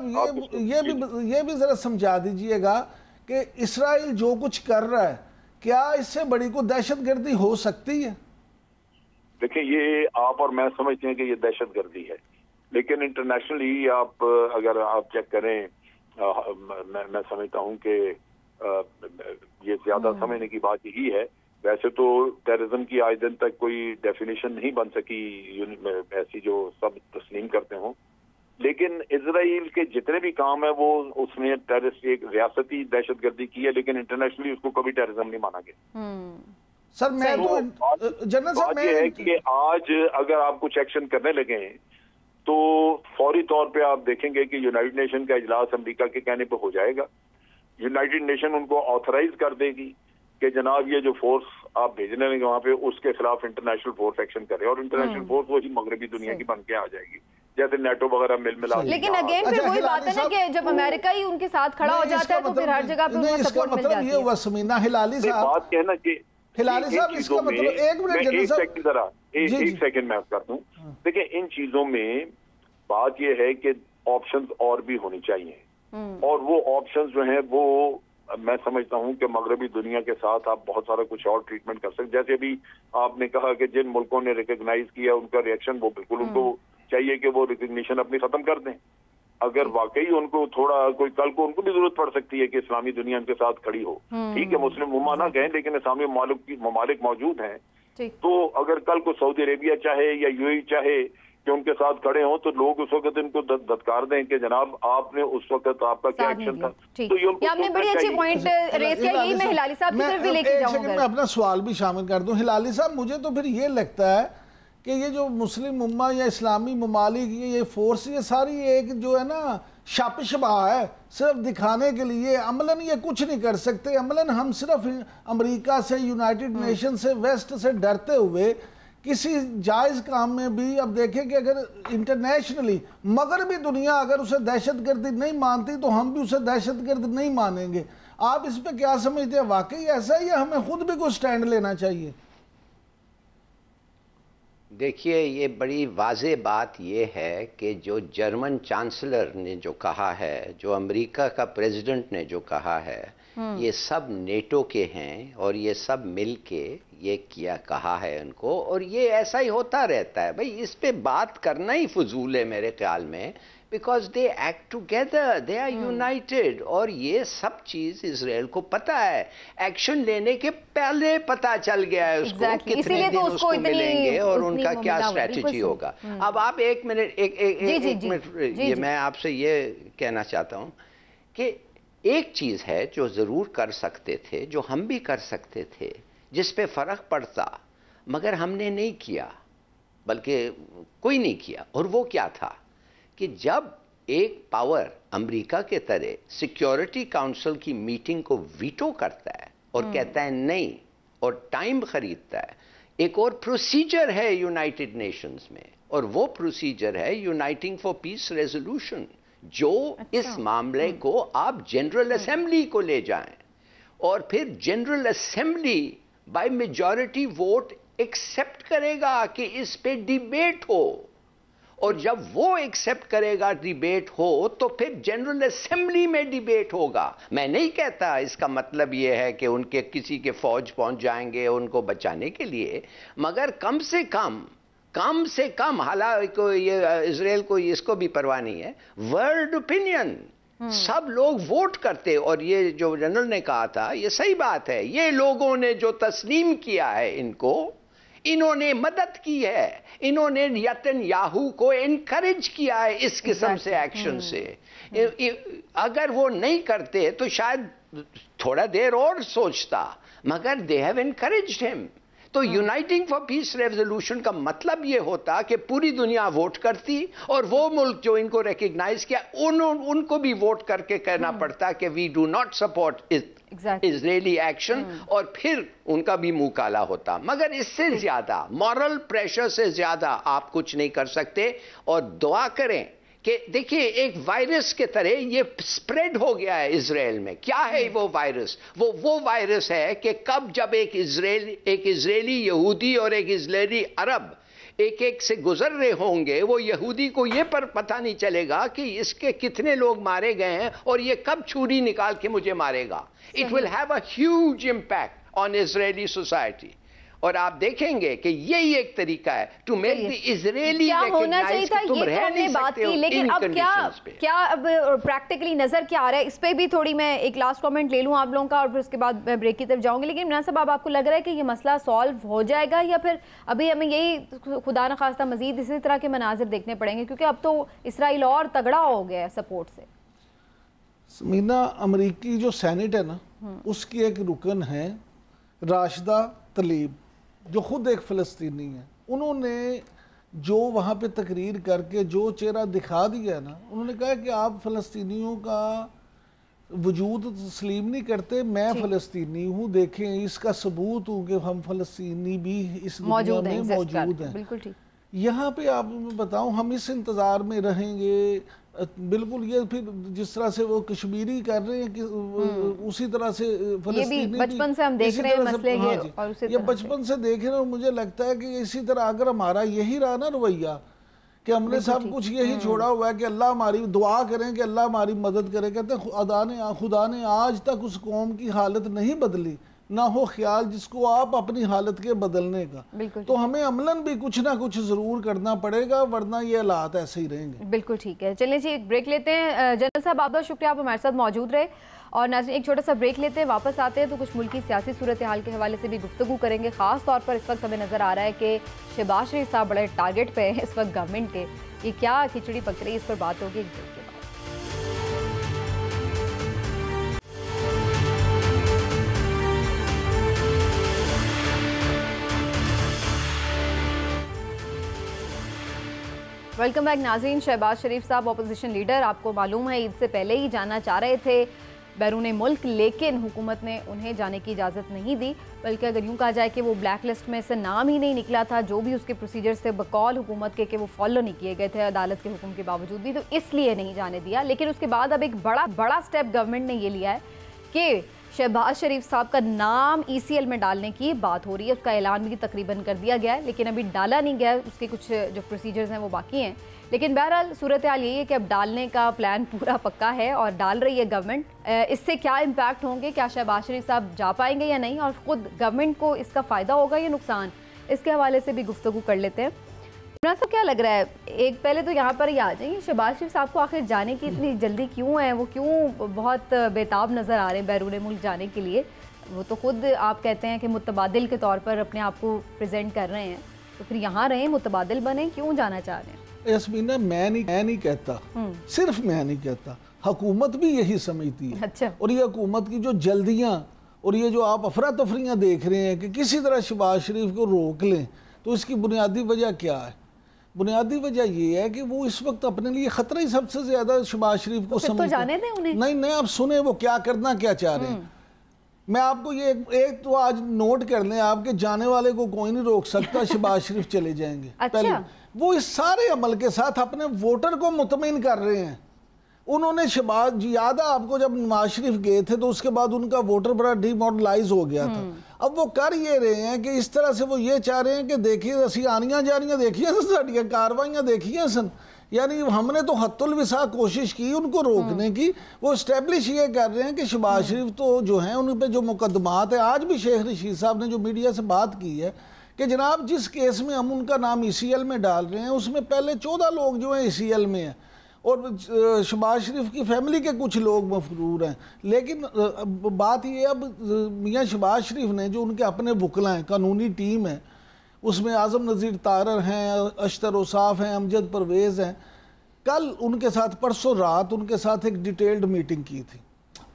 ये भी जरा समझा दीजिएगा कि इसराइल जो कुछ कर रहा है, क्या इससे बड़ी कोई दहशतगर्दी हो सकती है? देखिए, ये आप और मैं समझते हैं कि ये दहशतगर्दी है, लेकिन इंटरनेशनली आप अगर आप चेक करें, मैं समझता हूं कि ये ज्यादा समझने की बात यही है। वैसे तो टेररिज्म की आज दिन तक कोई डेफिनेशन नहीं बन सकी ऐसी जो सब तस्लीम करते हों, लेकिन इजराइल के जितने भी काम है वो उसने टेररिस्ट एक रियासती दहशतगर्दी की है, लेकिन इंटरनेशनली उसको कभी टेररिज्म नहीं माना गया। सर मैं तो जनरल साहब ये है कि आज अगर आप कुछ एक्शन करने लगे तो फौरी तौर पे आप देखेंगे कि यूनाइटेड नेशन का इजलास अमेरिका के कहने पे हो जाएगा। यूनाइटेड नेशन उनको ऑथराइज कर देगी कि जनाब ये जो फोर्स आप भेजने लगे वहां पे उसके खिलाफ इंटरनेशनल फोर्स एक्शन करे, और इंटरनेशनल फोर्स वही मगरबी दुनिया की बन के आ जाएगी, जैसे नेटो वगैरह मिला। लेकिन अगेन फिर वही बात है ना कि जब अमेरिका ही उनके साथ खड़ा हो जाता है तो फिर हर जगह पे उनको सपोर्ट मिल जाती है। ये हुआ समीना हिलाली साहब, बात कहना कि हिलाली साहब इसका मतलब एक सेकंड मैं कर दूं। देखिए, इन चीजों में बात यह है कि ऑप्शंस और भी होनी चाहिए, और वो ऑप्शंस जो हैं वो मैं समझता हूं कि मगरबी दुनिया के साथ आप बहुत सारा कुछ और ट्रीटमेंट कर सकते। जैसे अभी आपने कहा कि जिन मुल्कों ने रिकॉग्नाइज किया उनका रिएक्शन, वो बिल्कुल उनको चाहिए कि वो रिकॉग्निशन अपनी खत्म कर दें। अगर वाकई उनको थोड़ा कोई कल को उनको भी जरूरत पड़ सकती है कि इस्लामी दुनिया उनके साथ खड़ी हो, ठीक है, मुस्लिम उम्मा ना गए लेकिन इस्लामी ममालिक मौजूद हैं, तो अगर कल को सऊदी अरेबिया चाहे या यूएई चाहे कि उनके साथ खड़े हों तो लोग उस वक्त इनको धत्कार दें कि जनाब आपने उस वक्त आपका क्या एक्शन था। तो ये आपने बड़ी अच्छी पॉइंट रेज किया, यही मैं हिलाली साहब की तरफ भी लेके जाऊंगा। मैं अपना सवाल भी शामिल कर दूं। हिलाली साहब, मुझे तो फिर ये लगता है कि ये जो मुस्लिम उम्मा या इस्लामी ममालिक ये फोर्स, ये सारी एक जो है ना शापिशबा है, सिर्फ दिखाने के लिए। अमलन ये कुछ नहीं कर सकते। अमलन हम सिर्फ अमेरिका से, यूनाइटेड नेशन से, वेस्ट से डरते हुए किसी जायज़ काम में भी, अब देखें कि अगर इंटरनेशनली मगरबी दुनिया अगर उसे दहशतगर्दी नहीं मानती तो हम भी उसे दहशतगर्द नहीं मानेंगे। आप इस पर क्या समझते हैं? वाकई ऐसा ही है, हमें खुद भी कोई स्टैंड लेना चाहिए? देखिए, ये बड़ी वाज़ेह बात ये है कि जो जर्मन चांसलर ने जो कहा है, जो अमेरिका का प्रेसिडेंट ने जो कहा है, ये सब नेटो के हैं और ये सब मिल के ये कहा है उनको, और ये ऐसा ही होता रहता है। भाई, इस पे बात करना ही फजूल है मेरे ख्याल में, because they act together, they are united. और ये सब चीज इजराइल को पता है, एक्शन लेने के पहले पता चल गया है उसको कितने दिन उसको मिलेंगे और उनका क्या स्ट्रेटजी होगा। अब आप एक मिनट ये मैं आपसे ये कहना चाहता हूं कि एक चीज है जो जरूर कर सकते थे, जो हम भी कर सकते थे, जिस पे फर्क पड़ता, मगर हमने नहीं किया, बल्कि कोई नहीं किया। और वो क्या था कि जब एक पावर अमेरिका के तरह सिक्योरिटी काउंसिल की मीटिंग को वीटो करता है और कहता है नहीं, और टाइम खरीदता है, एक और प्रोसीजर है यूनाइटेड नेशंस में, और वो प्रोसीजर है यूनाइटिंग फॉर पीस रेजोल्यूशन, जो इस मामले को आप जनरल असेंबली को ले जाएं और फिर general assembly by majority vote accept करेगा कि इस पे डिबेट हो, और जब वो एक्सेप्ट करेगा डिबेट हो तो फिर जनरल असेंबली में डिबेट होगा। मैं नहीं कहता इसका मतलब ये है कि उनके किसी के फौज पहुंच जाएंगे उनको बचाने के लिए, मगर कम से कम हालांकि ये इजराइल को इसको भी परवाह नहीं है, वर्ल्ड ओपिनियन, सब लोग वोट करते। और ये जो जनरल ने कहा था ये सही बात है, ये लोगों ने जो तस्लीम किया है इनको, इन्होंने मदद की है, इन्होंने नेतन्याहू को एनकरेज किया है इस किस्म से एक्शन से। अगर वो नहीं करते तो शायद थोड़ा देर और सोचता, मगर दे हैव एनकरेज्ड हिम। तो यूनाइटिंग फॉर पीस रेजोल्यूशन का मतलब ये होता कि पूरी दुनिया वोट करती, और वो मुल्क जो इनको रिकग्नाइज किया उनको भी वोट करके कहना पड़ता कि we do not support Israeli action, और फिर उनका भी मुंह काला होता। मगर इससे ज्यादा मॉरल प्रेशर से ज्यादा आप कुछ नहीं कर सकते। और दुआ करें कि देखिए, एक वायरस के तरह ये स्प्रेड हो गया है इजराइल में। क्या है वो वायरस? वो वायरस है कि कब जब एक इजरायली यहूदी और एक इजरायली अरब एक से गुजर रहे होंगे, वो यहूदी को ये पर पता नहीं चलेगा कि इसके कितने लोग मारे गए हैं और ये कब छुरी निकाल के मुझे मारेगा। It will have a huge impact on Israeli society. और आप देखेंगे कि यही एक तरीका है to make the Israeli recognise कि तुम रह नहीं सकते हो। लेकिन अब क्या अब प्रैक्टिकली नजर क्या आ रहा है, इस पे भी थोड़ी मैं एक लास्ट कमेंट ले लूं आप लोगों का और फिर उसके बाद मैं ब्रेक की तरफ जाऊंगी। लेकिन इमरान साहब, अब आपको लग रहा है कि ये मसला सॉल्व हो जाएगा, या फिर अभी हमें यही खुदा न खास्ता मजीद इसी तरह के मनाजिर देखने पड़ेंगे, क्योंकि अब तो इसराइल और तगड़ा हो गया है सपोर्ट से? समीना, अमरीकी जो सेनेट है ना, उसकी एक रुकन है राशिदा तलीब, जो खुद एक फ़लस्तीनी है। उन्होंने जो वहाँ पे तकरीर करके जो चेहरा दिखा दिया ना, उन्होंने कहा कि आप फ़लस्तीनियों का वजूद तस्लीम नहीं करते, मैं फ़लस्तीनी हूँ, देखें इसका सबूत हूँ कि हम फ़लस्तीनी भी इस दुनिया में मौजूद हैं। बिल्कुल ठीक। यहाँ पे आप बताऊँ, हम इस इंतज़ार में रहेंगे बिल्कुल, ये फिर जिस तरह से वो कश्मीरी कर रहे हैं कि उसी तरह से फलस्तीनी बचपन से हम देख रहे हैं मसले ये, और उसी ये बचपन से देख रहे हैं। और मुझे लगता है कि इसी तरह अगर हमारा यही रहा ना रवैया कि हमने सब कुछ यही छोड़ा हुआ है कि अल्लाह हमारी दुआ करें कि अल्लाह हमारी मदद करे। कहते हैं खुदा ने आज तक उस कौम की हालत नहीं बदली, ना हो ख्याल जिसको आप अपनी हालत के बदलने का। तो हमें अमलन भी कुछ ना कुछ जरूर करना पड़ेगा, वरना ये हालात ऐसे ही रहेंगे। बिल्कुल ठीक है, चलिए जी एक ब्रेक लेते हैं। जनरल साहब, बहुत बहुत शुक्रिया, आप हमारे साथ मौजूद रहे। और नाज़रीन, एक छोटा सा ब्रेक लेते हैं, वापस आते हैं तो कुछ मुल्क की सियासी सूरत हाल के हवाले से भी गुफ्तगू करेंगे। खास तौर पर इस वक्त हमें नजर आ रहा है कि शहबाज शरीफ साहब बड़े टारगेट पे हैं इस वक्त गवर्नमेंट के। ये क्या खिचड़ी पक रही है, इस पर बात होगी एक ब्रेक के बाद। वेलकम बैक नाज़रीन। शहबाज शरीफ साहब अपोजिशन लीडर, आपको मालूम है ईद से पहले ही जाना चाह रहे थे बैरून मुल्क, लेकिन हुकूमत ने उन्हें जाने की इजाज़त नहीं दी। बल्कि अगर यूँ कहा जाए कि वो ब्लैक लिस्ट में से नाम ही नहीं निकला था, जो भी उसके प्रोसीजर्स थे बकौल हुकूमत के कि वो फॉलो नहीं किए गए थे अदालत के हुक्म के बावजूद भी, तो इसलिए नहीं जाने दिया। लेकिन उसके बाद अब एक बड़ा स्टेप गवर्नमेंट ने ये लिया है कि शहबाज शरीफ साहब का नाम ECL में डालने की बात हो रही है। उसका ऐलान भी तकरीबन कर दिया गया है, लेकिन अभी डाला नहीं गया है। उसके कुछ जो प्रोसीजर्स हैं वो बाकी हैं। लेकिन बहरहाल सूरत हाल यही है कि अब डालने का प्लान पूरा पक्का है और डाल रही है गवर्नमेंट। इससे क्या इम्पैक्ट होंगे, क्या शहबाज शरीफ साहब जा पाएंगे या नहीं, और ख़ुद गवर्नमेंट को इसका फ़ायदा होगा या नुकसान, इसके हवाले से भी गुफ्तगू कर लेते हैं। इमरान साहब, क्या लग रहा है, एक पहले तो यहाँ पर ही आ जाइए, शहबाज शरीफ साहब को आखिर जाने की इतनी जल्दी क्यों है? वो क्यों बहुत बेताब नज़र आ रहे हैं बैरून मुल्क जाने के लिए? वो तो खुद आप कहते हैं कि मुतबादिल के तौर पर अपने आप को प्रेजेंट कर रहे हैं, तो फिर यहाँ रहें, मुतबादिल बने, क्यों जाना चाह रहे हैं? यास्मीना, मैं नहीं कहता, सिर्फ मैं नहीं कहता, हुकूमत भी यही समझती है। अच्छा। और ये हुकूमत की जो जल्दियाँ और ये जो आप अफरा तफरियाँ देख रहे हैं कि किसी तरह शहबाज शरीफ को रोक लें, तो इसकी बुनियादी वजह क्या है? बुनियादी वजह ये है कि वो इस वक्त अपने लिए खतरा ही सबसे ज्यादा शहबाज शरीफ को समझते हैं। तो जाने दें उन्हें। नहीं, आप सुने वो क्या करना क्या चाह रहे हैं। मैं आपको ये एक तो आज नोट कर लें, आपके जाने वाले को कोई नहीं रोक सकता, शहबाज शरीफ चले जाएंगे। अच्छा। पहले वो इस सारे अमल के साथ अपने वोटर को मुतमईन कर रहे हैं। उन्होंने शहबाज, याद है आपको, जब नवाज शरीफ गए थे तो उसके बाद उनका वोटर बड़ा डीमोडलाइज हो गया था। अब वो कर ये रहे हैं कि इस तरह से वो ये चाह रहे हैं कि देखिए असी आनियाँ जानियाँ देखिए साड़ियाँ कार्रवाइयाँ देखिए सन, यानी हमने तो हत्तुल विसा कोशिश की उनको रोकने की। वो इस्टेब्लिश ये कर रहे हैं कि शहबाज शरीफ तो जो हैं उन पर जो मुकदमात है, आज भी शेख रशीद साहब ने जो मीडिया से बात की है कि जनाब जिस केस में हम उनका नाम ECL में डाल रहे हैं उसमें पहले 14 लोग जो हैं ECL में हैं और शहबाज शरीफ की फैमिली के कुछ लोग मफरूर हैं। लेकिन बात ये, अब मियाँ शहबाज शरीफ ने जो उनके अपने वकला हैं, कानूनी टीम है, उसमें आज़म नज़ीर तारर हैं, अशतर ओसाफ हैं, अमजद परवेज़ हैं, कल उनके साथ, परसों रात उनके साथ एक डिटेल्ड मीटिंग की थी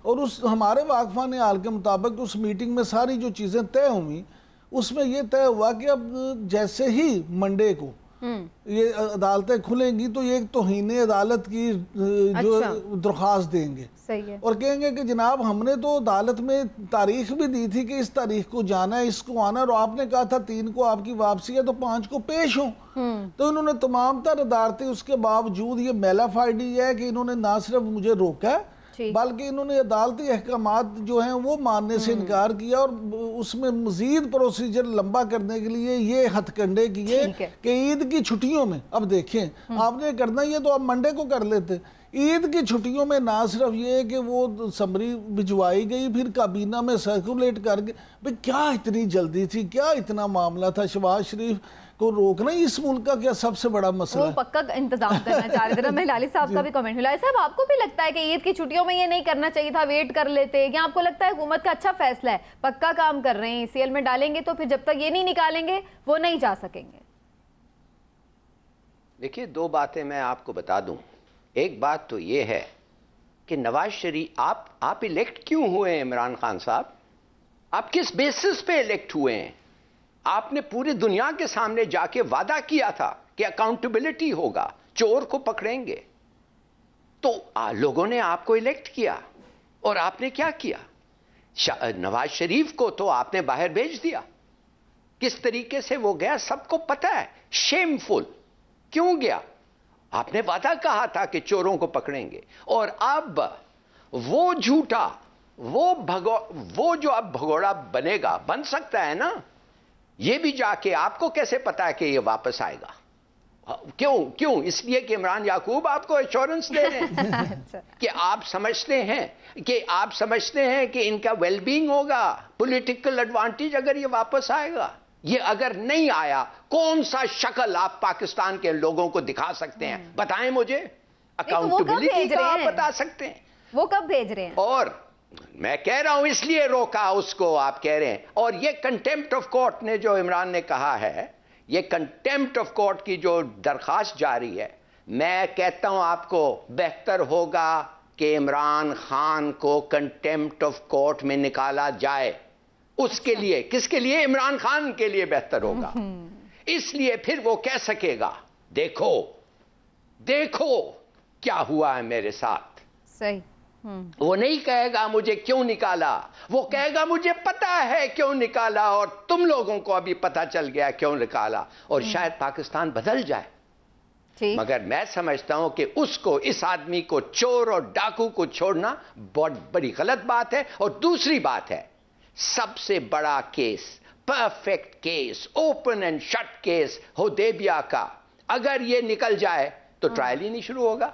और उस हमारे वाकफान हाल के मुताबिक उस मीटिंग में सारी जो चीज़ें तय हुई उसमें यह तय हुआ कि अब जैसे ही मंडे को ये अदालतें खुलेंगी तो ये तौहीन अदालत की जो दरख्वास्त देंगे। सही है। और कहेंगे कि जनाब हमने तो अदालत में तारीख भी दी थी कि इस तारीख को जाना है, इसको आना, और आपने कहा था 3 को आपकी वापसी है तो 5 को पेश हो। तो इन्होंने तमाम तर अदालतें उसके बावजूद ये मेलाफाइडी है कि इन्होंने ना सिर्फ मुझे रोका है बल्कि इन्होंने अदालती अहकामात जो हैं वो मानने से इनकार किया और उसमें मजीद प्रोसीजर लंबा करने के लिए ये हथकंडे किए कि ईद की छुट्टियों में, अब देखें आपने करना ये तो आप मंडे को कर लेते, ईद की छुट्टियों में ना सिर्फ ये कि वो समरी भिजवाई गई, फिर काबीना में सर्कुलेट करके, भाई क्या इतनी जल्दी थी, क्या इतना मामला था? शहबाज शरीफ को रोकना इस मुल्क का क्या सबसे बड़ा मसला है? वो पक्का इंतजाम करना चाह रहे थे ना। मैं हिलाली साहब का भी कमेंट, हिलाली साहब आपको भी लगता है कि ईद की छुट्टियों में ये नहीं करना चाहिए था, वेट कर लेते, या आपको लगता है हुकूमत का अच्छा फैसला है, पक्का काम कर रहे हैं, ECL में डालेंगे तो फिर जब तक ये नहीं निकालेंगे वो नहीं जा सकेंगे? देखिए, 2 बातें मैं आपको बता दूं। एक बात तो ये है कि नवाज शरीफ, आप इलेक्ट क्यों हुए हैं? इमरान खान साहब, आप किस बेसिस पे इलेक्ट हुए हैं? आपने पूरी दुनिया के सामने जाके वादा किया था कि अकाउंटेबिलिटी होगा, चोर को पकड़ेंगे, तो लोगों ने आपको इलेक्ट किया और आपने क्या किया? नवाज शरीफ को तो आपने बाहर भेज दिया। किस तरीके से वो गया सबको पता है, शेमफुल। क्यों गया? आपने वादा कहा था कि चोरों को पकड़ेंगे, और अब वो झूठा, वो जो अब भगोड़ा बनेगा, बन सकता है ना, ये भी जाके आपको कैसे पता है कि ये वापस आएगा? क्यों? इसलिए कि इमरान याकूब आपको एश्योरेंस दे रहे हैं कि आप समझते हैं कि इनका वेलबींग होगा, पॉलिटिकल एडवांटेज अगर ये वापस आएगा। ये अगर नहीं आया, कौन सा शक्ल आप पाकिस्तान के लोगों को दिखा सकते हैं? बताएं मुझे। अकाउंटेबिलिटी का आप बता सकते हैं? वो कब भेज रहे हैं? और मैं कह रहा हूं इसलिए रोका उसको, आप कह रहे हैं। और ये कंटेम्प्ट ऑफ कोर्ट ने जो इमरान ने कहा है, ये कंटेम्प्ट ऑफ कोर्ट की जो दरखास्त जारी है, मैं कहता हूं आपको बेहतर होगा कि इमरान खान को कंटेम्प्ट ऑफ कोर्ट में निकाला जाए। उसके लिए, किसके लिए? इमरान खान के लिए बेहतर होगा। इसलिए फिर वो कह सकेगा, देखो क्या हुआ है मेरे साथ। सही। वो नहीं कहेगा मुझे क्यों निकाला, वो कहेगा मुझे पता है क्यों निकाला और तुम लोगों को अभी पता चल गया क्यों निकाला, और शायद पाकिस्तान बदल जाए। मगर मैं समझता हूं कि उसको, इस आदमी को, चोर और डाकू को छोड़ना बहुत बड़ी गलत बात है। और दूसरी बात है, सबसे बड़ा case, perfect case, open and shut case Hudaibiya का, अगर ये निकल जाए तो ट्रायल ही नहीं शुरू होगा।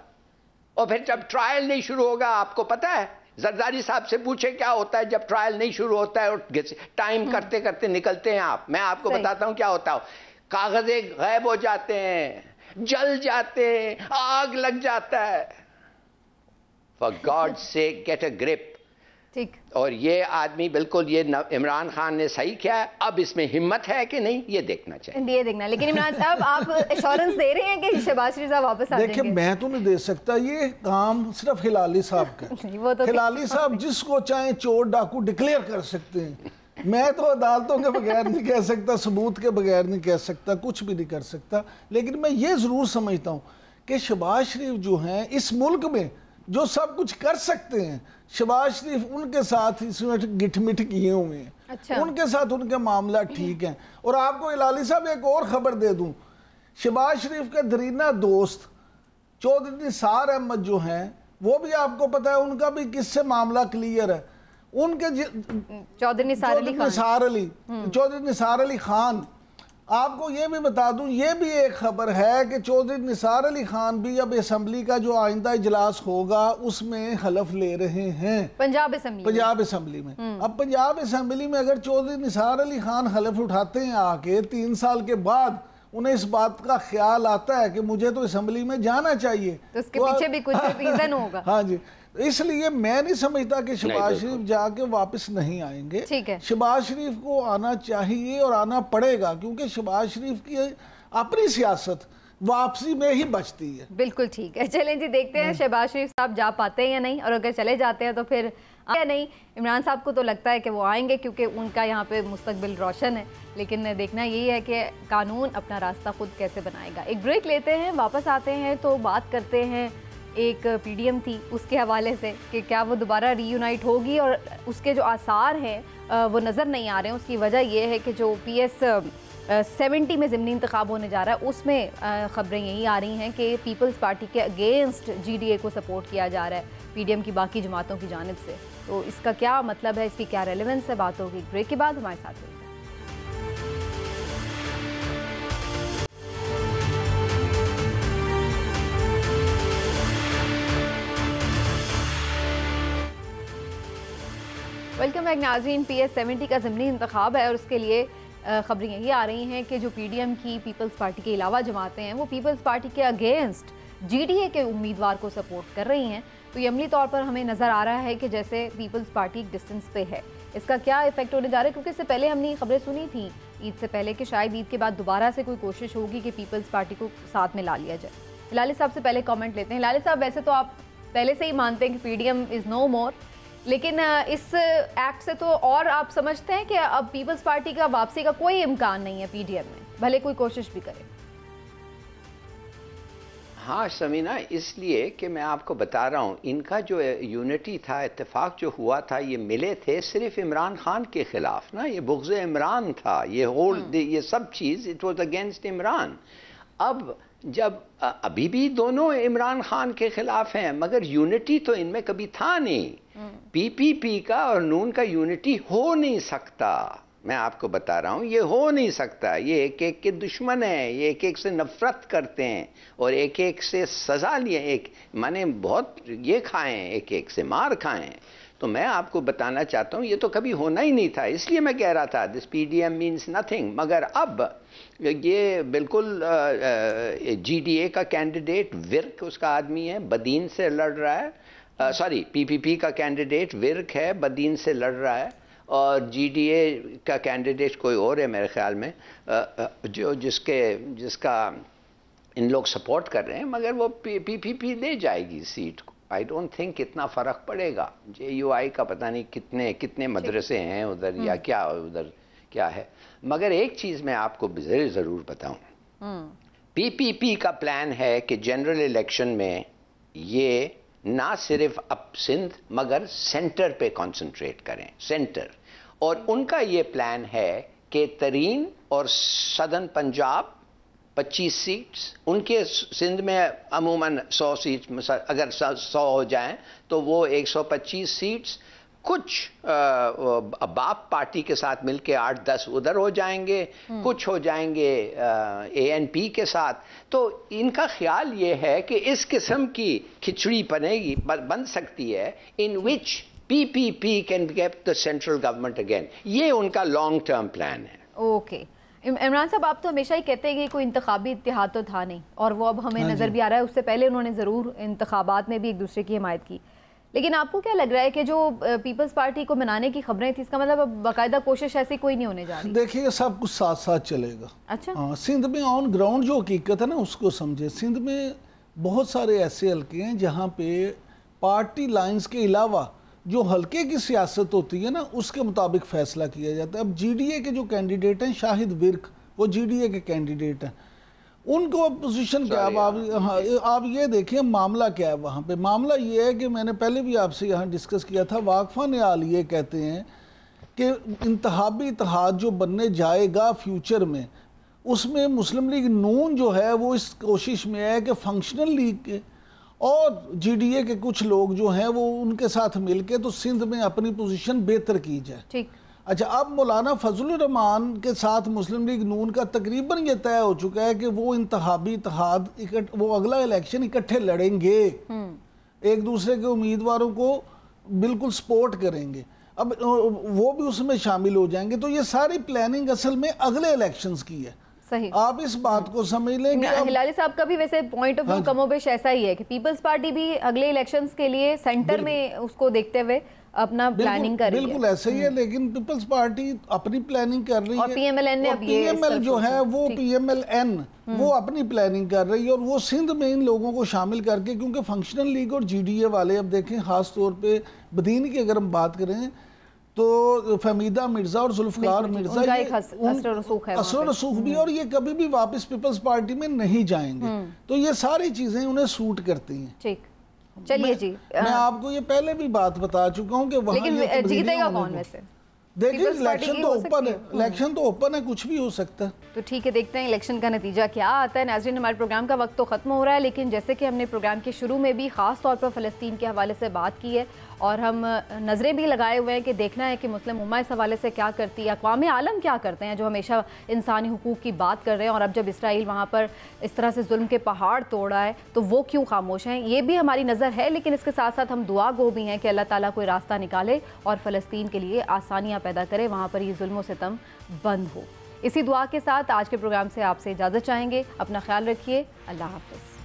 और फिर जब ट्रायल नहीं शुरू होगा, आपको पता है, जरदारी साहब से पूछे क्या होता है जब ट्रायल नहीं शुरू होता है और टाइम करते करते निकलते हैं आप। मैं आपको बताता हूं क्या होता है, कागज़े गायब हो जाते हैं, जल जाते हैं, आग लग जाता है। फॉर गॉड से गेट अ ग्रिप। ठीक। और ये आदमी बिल्कुल, ये इमरान खान ने सही किया है। अब इसमें हिम्मत है कि नहीं, ये देखना चाहिए। ये देखना। लेकिन इमरान साहब, आप एश्योरेंस दे रहे हैं कि शहबाज शरीफ साहब वापस आ जाएंगे? देखिए, मैं तो नहीं दे सकता, ये काम सिर्फ हिलाली साहब का। वो तो हिलाली साहब जिसको चाहे चोर डाकू डिक्लेयर कर सकते हैं। मैं तो अदालतों के बगैर नहीं कह सकता, सबूत के बगैर नहीं कह सकता, कुछ भी नहीं कर सकता। लेकिन मैं ये ज़रूर समझता हूँ कि शहबाज शरीफ जो हैं इस मुल्क में जो सब कुछ कर सकते हैं, शहबाज शरीफ उनके साथ इसमें गिठमिठ किए हुए हैं। अच्छा। उनके साथ उनके मामला ठीक हैं। और आपको हिलाली साहब एक और खबर दे दूं, शहबाज शरीफ के दरीना दोस्त चौधरी निसार अहमद जो हैं, वो भी आपको पता है उनका भी किससे मामला क्लियर है। उनके चौधरी निसार अली खान, आपको ये भी बता दूं, ये भी एक खबर है कि चौधरी निसार अली खान भी अब असेंबली का जो आइंदा इजलास होगा उसमें हलफ ले रहे हैं, पंजाब असेंबली में। अब पंजाब असेंबली में अगर चौधरी निसार अली खान हलफ उठाते हैं आके 3 साल के बाद, उन्हें इस बात का ख्याल आता है कि मुझे तो असेंबली में जाना चाहिए, तो उसके पीछे भी कुछ रीजन होगा। हाँ जी, इसलिए मैं नहीं समझता कि शहबाज शरीफ जाके वापस नहीं आएंगे। ठीक है। शहबाज शरीफ को आना चाहिए और आना पड़ेगा, क्योंकि शहबाज शरीफ की अपनी सियासत वापसी में ही बचती है। बिल्कुल ठीक है। चलें जी, देखते हैं शहबाज शरीफ साहब जा पाते हैं या नहीं, और अगर चले जाते हैं तो फिर या नहीं। इमरान साहब को तो लगता है कि वो आएंगे क्योंकि उनका यहाँ पे मुस्तकबिल रोशन है, लेकिन देखना यही है कि कानून अपना रास्ता खुद कैसे बनाएगा। एक ब्रेक लेते हैं, वापस आते हैं तो बात करते हैं एक पीडीएम थी उसके हवाले से कि क्या वो दोबारा रीयूनाइट होगी, और उसके जो आसार हैं वो नज़र नहीं आ रहे हैं। उसकी वजह यह है कि जो PS 70 में ज़िमनी इंतखाब होने जा रहा है उसमें ख़बरें यही आ रही हैं कि पीपल्स पार्टी के अगेंस्ट GDA को सपोर्ट किया जा रहा है पीडीएम की बाकी जमातों की जानिब से। तो इसका क्या मतलब है, इसकी क्या रेलेवेंस है, बात होगी ब्रेक के बाद। हमारे साथ रहिए। वेलकम बैक नाज़रीन। PS 70 का ज़िमनी इंतखाब है और उसके लिए ख़बरें यही आ रही हैं कि जो पीडीएम की पीपल्स पार्टी के अलावा जमातें हैं वो पीपल्स पार्टी के अगेंस्ट GDA के उम्मीदवार को सपोर्ट कर रही हैं। तो ये अमली तौर पर हमें नज़र आ रहा है कि जैसे पीपल्स पार्टी एक डिस्टेंस पे है। इसका क्या इफेक्ट होने जा रहा है, क्योंकि इससे पहले हमने खबरें सुनी थी ईद से पहले कि शायद ईद के बाद दोबारा से कोई कोशिश होगी कि पीपल्स पार्टी को साथ में ला लिया जाए। हिलाली साहब से पहले कॉमेंट लेते हैं। हिलाली साहब, वैसे तो आप पहले से ही मानते हैं कि पीडीएम इज़ नो मोर, लेकिन इस एक्ट से तो और आप समझते हैं कि अब पीपल्स पार्टी का वापसी का कोई इम्कान नहीं है पीडीएम में, भले कोई कोशिश भी करे। हाँ समीना, इसलिए कि मैं आपको बता रहा हूँ, इनका जो यूनिटी था, इत्तेफाक जो हुआ था, ये मिले थे सिर्फ इमरान खान के खिलाफ ना, ये बुग़्ज़ इमरान था, ये सब चीज़ इट वॉज अगेंस्ट इमरान। अब जब अभी भी दोनों इमरान खान के खिलाफ हैं, मगर यूनिटी तो इनमें कभी था नहीं। PPP का और नून का यूनिटी हो नहीं सकता, मैं आपको बता रहा हूँ, ये हो नहीं सकता। ये एक एक के दुश्मन हैं, ये एक एक से नफरत करते हैं और एक एक से सजा लिए, एक माने बहुत ये खाएं, एक एक से मार खाएं। तो मैं आपको बताना चाहता हूँ ये तो कभी होना ही नहीं था, इसलिए मैं कह रहा था दिस PDM मीन्स नथिंग। मगर अब ये बिल्कुल GDA का कैंडिडेट विर्क उसका आदमी है, बदीन से लड़ रहा है, सॉरी PPP का कैंडिडेट विर्क है, बदीन से लड़ रहा है, और GDA का कैंडिडेट कोई और है मेरे ख्याल में, जिसका इन लोग सपोर्ट कर रहे हैं, मगर वो PPP ले जाएगी सीट को। आई डोंट थिंक इतना फ़र्क पड़ेगा। JUI का पता नहीं कितने मदरसे हैं उधर या क्या उधर क्या है। मगर एक चीज़ मैं आपको ज़रूर बताऊं, PPP का प्लान है कि जनरल इलेक्शन में ये ना सिर्फ अब सिंध मगर सेंटर पे कंसंट्रेट करें, सेंटर। और उनका ये प्लान है कि तरीन और सदर्न पंजाब 25 सीट्स, उनके सिंध में अमूमन 100 सीट्स, अगर 100 हो जाएं तो वो 125 सीट्स, कुछ बाप पार्टी के साथ मिलके 8-10 उधर हो जाएंगे, कुछ हो जाएंगे ANP के साथ। तो इनका ख्याल ये है कि इस किस्म की खिचड़ी बन सकती है इन विच PPP can get the central government again. ये उनका लॉन्ग टर्म प्लान है। ओके इमरान साहब, आप तो हमेशा ही कहते हैं कि कोई इंतखाबी इत्तेहाद तो था नहीं, और वो अब हमें नज़र भी आ रहा है। उससे पहले उन्होंने ज़रूर इंतखाबात में भी एक दूसरे की हिमायत की, लेकिन आपको क्या लग रहा है कि जो पीपल्स पार्टी को मनाने की खबरें थी, इसका मतलब अब बाकायदा कोशिश ऐसी कोई नहीं होने जा रही? देखिए, सब कुछ साथ साथ चलेगा। अच्छा, हाँ, सिंध में ऑन ग्राउंड जो हकीकत है ना उसको समझे। सिंध में बहुत सारे ऐसे हल्के हैं जहाँ पे पार्टी लाइंस के अलावा जो हल्के की सियासत होती है ना उसके मुताबिक फैसला किया जाता है। अब GDA के जो कैंडिडेट हैं, शाहिद विर्क, वो GDA के कैंडिडेट हैं, उनको अपोजिशन क्या, आप ये देखिए मामला क्या है वहाँ पे। मामला ये है कि मैंने पहले भी आपसे यहाँ डिस्कस किया था, वाकफा नियाल ये कहते हैं कि इंतहाबी इत्तेहाद जो बनने जाएगा फ्यूचर में, उसमें मुस्लिम लीग नून जो है वो इस कोशिश में है कि फंक्शनल लीग के और GDA के कुछ लोग जो हैं वो उनके साथ मिलके तो सिंध में अपनी पोजीशन बेहतर की जाए। ठीक। अच्छा, अब मौलाना फजलुर रहमान के साथ मुस्लिम लीग नून का तकरीबन ये तय हो चुका है कि वो इंतहाबी इत्तेहाद वो अगला इलेक्शन इकट्ठे लड़ेंगे, एक दूसरे के उम्मीदवारों को बिल्कुल सपोर्ट करेंगे, अब वो भी उसमें शामिल हो जाएंगे। तो ये सारी प्लानिंग असल में अगले इलेक्शंस की है। सही, आप इस बात को समझ लेंगे। हिलाली साहब का भी वैसे पॉइंट ऑफ व्यू कमोबेश ऐसा ही है कि पीपल्स पार्टी भी अगले इलेक्शंस के लिए सेंटर में उसको देखते हुए अपना प्लानिंग कर रही है। बिल्कुल ऐसे ही है, लेकिन पीपल्स पार्टी अपनी प्लानिंग कर रही है और PMLN ने अब ये PML जो है वो PMLN वो अपनी प्लानिंग कर रही है, और वो सिंध में इन लोगों को शामिल करके, क्योंकि फंक्शनल लीग और GDA वाले, अब देखें खास तौर पे बदीन की अगर हम बात करें तो फहमीदा मिर्जा और जुल्फकार मिर्जा असर रसूख भी, और ये कभी भी वापस पीपल्स पार्टी में नहीं जाएंगे। तो ये सारी चीजें उन्हें सूट करती हैं। ठीक, चलिए जी, मैं आपको ये पहले भी बात बता चुका हूँ कि वहाँ लेकिन जीतेगा कौन वैसे? देखिए, इलेक्शन तो ओपन है, इलेक्शन तो ओपन है, कुछ भी हो सकता है। तो ठीक है, देखते हैं इलेक्शन का नतीजा क्या आता है। नाज़रीन, हमारे प्रोग्राम का वक्त तो ख़त्म हो रहा है, लेकिन जैसे कि हमने प्रोग्राम के शुरू में भी ख़ास तौर पर फ़लस्तीन के हवाले से बात की है, और हम नज़रें भी लगाए हुए हैं कि देखना है कि मुस्लिम उम्मा इस हवाले से क्या करती है, अक़वाम आलम क्या करते हैं जो हमेशा इंसानी हुकूक़ की बात कर रहे हैं, और अब जब इसराइल वहाँ पर इस तरह से जुल्म के पहाड़ तोड़ रहा है तो वो क्यों खामोश हैं, ये भी हमारी नज़र है। लेकिन इसके साथ साथ हम दुआ गो भी हैं कि अल्लाह ताला कोई रास्ता निकाले और फ़लस्तीन के लिए आसानियाँ पैदा करे, वहाँ पर ये जुल्म सितम बंद हो। इसी दुआ के साथ आज के प्रोग्राम से आपसे इजाज़त चाहेंगे। अपना ख्याल रखिए, अल्लाह हाफ़िज़।